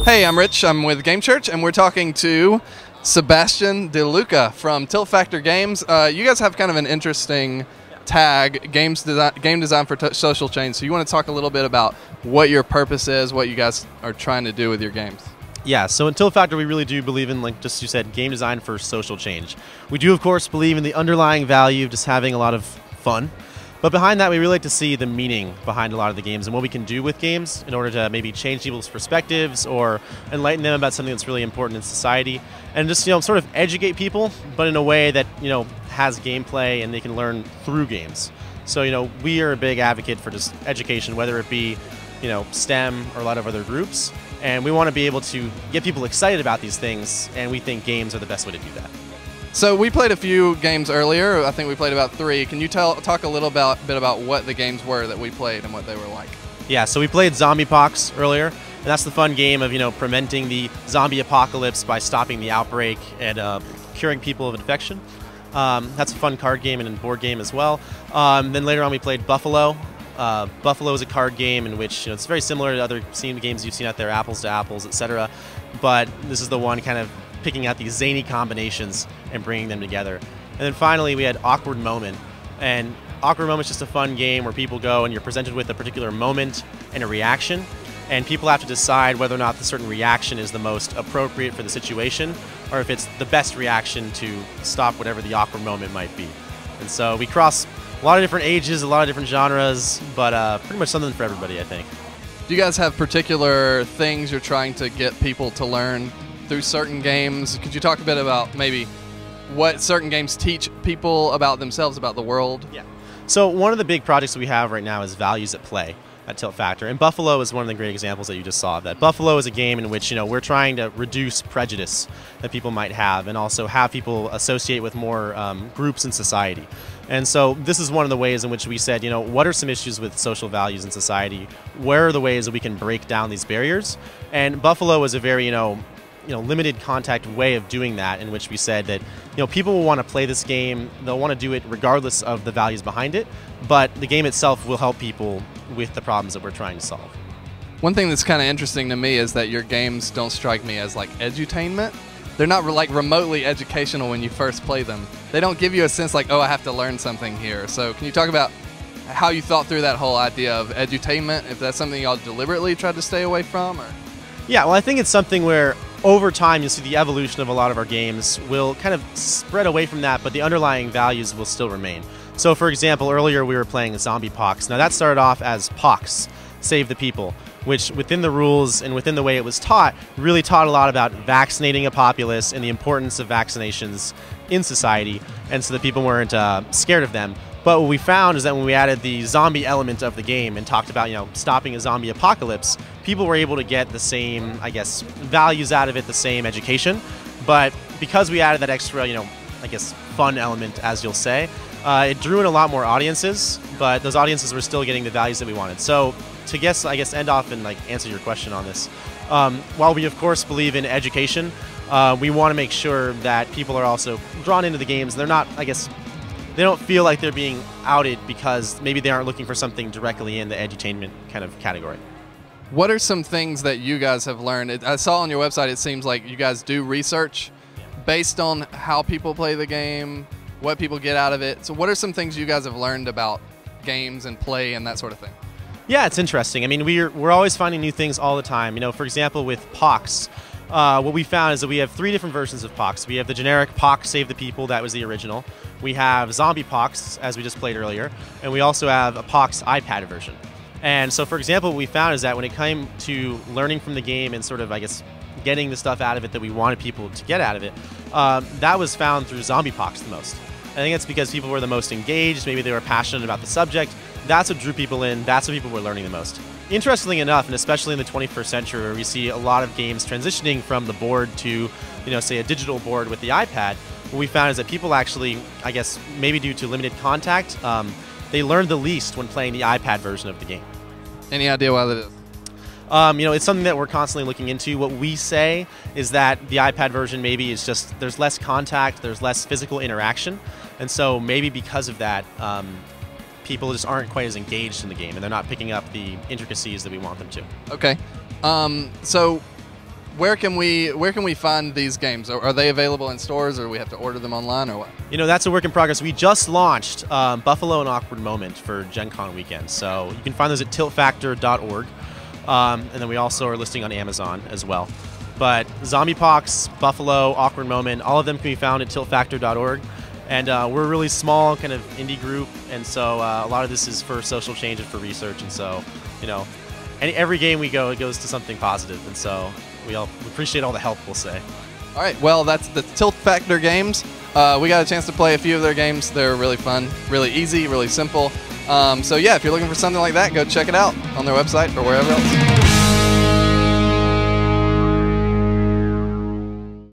Hey, I'm Rich. I'm with Gamechurch, and we're talking to Sebastian DeLuca from TiltFactor Games. You guys have kind of an interesting tag, game design for social change. So you want to talk a little bit about what your purpose is, what you guys are trying to do with your games. Yeah, so in TiltFactor, we really do believe in, like just you said, game design for social change. We do, of course, believe in the underlying value of just having a lot of fun. But behind that, we really like to see the meaning behind a lot of the games and what we can do with games in order to maybe change people's perspectives or enlighten them about something that's really important in society. And just, sort of educate people, but in a way that, has gameplay and they can learn through games. So, we are a big advocate for just education, whether it be, STEM or a lot of other groups. And we want to be able to get people excited about these things, and we think games are the best way to do that. So we played a few games earlier. I think we played about 3. Can you talk a little bit about what the games were that we played and what they were like? Yeah, so we played Zombie Pox earlier, and that's the fun game of preventing the zombie apocalypse by stopping the outbreak and curing people of infection. That's a fun card game and a board game as well. Then later on we played Buffalo. Buffalo is a card game in which it's very similar to other games you've seen out there, Apples to Apples, etc. But this is the one kind of picking out these zany combinations and bringing them together. And then finally we had Awkward Moment. And Awkward Moment is just a fun game where people go and you're presented with a particular moment and a reaction, and people have to decide whether or not the certain reaction is the most appropriate for the situation or if it's the best reaction to stop whatever the awkward moment might be. And so we cross a lot of different ages, a lot of different genres, but pretty much something for everybody, I think. Do you guys have particular things you're trying to get people to learn through certain games? Could you talk a bit about maybe what certain games teach people about themselves, about the world? Yeah. So one of the big projects we have right now is Values at Play at TiltFactor, and Buffalo is one of the great examples that you just saw of that. Buffalo is a game in which we're trying to reduce prejudice that people might have and also have people associate with more groups in society. And so this is one of the ways in which we said, what are some issues with social values in society? Where are the ways that we can break down these barriers? And Buffalo is a very, limited contact way of doing that, in which we said that people will want to play this game, they'll want to do it regardless of the values behind it, but the game itself will help people with the problems that we're trying to solve. One thing that's kind of interesting to me is that your games don't strike me as like edutainment. They're not like remotely educational when you first play them. They don't give you a sense like, oh, I have to learn something here. So can you talk about how you thought through that whole idea of edutainment, if that's something y'all deliberately tried to stay away from? Or? Yeah, well, I think it's something where over time you'll see the evolution of a lot of our games will kind of spread away from that, but the underlying values will still remain. So for example, earlier we were playing Zombie Pox. Now that started off as Pox, Save the People, which within the rules and within the way it was taught, really taught a lot about vaccinating a populace and the importance of vaccinations in society, and so that people weren't scared of them. But what we found is that when we added the zombie element of the game and talked about, stopping a zombie apocalypse, people were able to get the same, values out of it, the same education. But because we added that extra, fun element, as you'll say, it drew in a lot more audiences, but those audiences were still getting the values that we wanted. So to end off and answer your question on this, while we of course believe in education, we want to make sure that people are also drawn into the games. They're not, they don't feel like they're being outed because maybe they aren't looking for something directly in the edutainment kind of category. What are some things that you guys have learned? I saw on your website it seems like you guys do research based on how people play the game, what people get out of it. So what are some things you guys have learned about games and play and that sort of thing? Yeah, it's interesting. I mean, we're always finding new things all the time. For example, with Pox, what we found is that we have 3 different versions of Pox. We have the generic Pox Save the People, that was the original. We have Zombie Pox, as we just played earlier, and we also have a Pox iPad version. And so, for example, what we found is that when it came to learning from the game and sort of, getting the stuff out of it that we wanted people to get out of it, that was found through Zombie Pox the most. I think it's because people were the most engaged, maybe they were passionate about the subject. That's what drew people in, that's what people were learning the most. Interestingly enough, and especially in the 21st century where we see a lot of games transitioning from the board to, say a digital board with the iPad, what we found is that people actually, maybe due to limited contact, they learned the least when playing the iPad version of the game. Any idea why that is? It's something that we're constantly looking into. What we say is that the iPad version maybe is just, there's less contact, there's less physical interaction, and so maybe because of that, people just aren't quite as engaged in the game and they're not picking up the intricacies that we want them to. Okay. So where can we find these games? Are they available in stores, or do we have to order them online, or what? You know, that's a work in progress. We just launched Buffalo and Awkward Moment for GenCon weekend, so you can find those at TiltFactor.org, and then we also are listing on Amazon as well. But Zombiepox, Buffalo, Awkward Moment, all of them can be found at TiltFactor.org. And we're a really small kind of indie group, and so a lot of this is for social change and for research. And so, you know, every game we go, it goes to something positive. And so we appreciate all the help, we'll say. All right, well, that's the TiltFactor games. We got a chance to play a few of their games. They're really fun, really easy, really simple. So yeah, if you're looking for something like that, go check it out on their website or wherever else.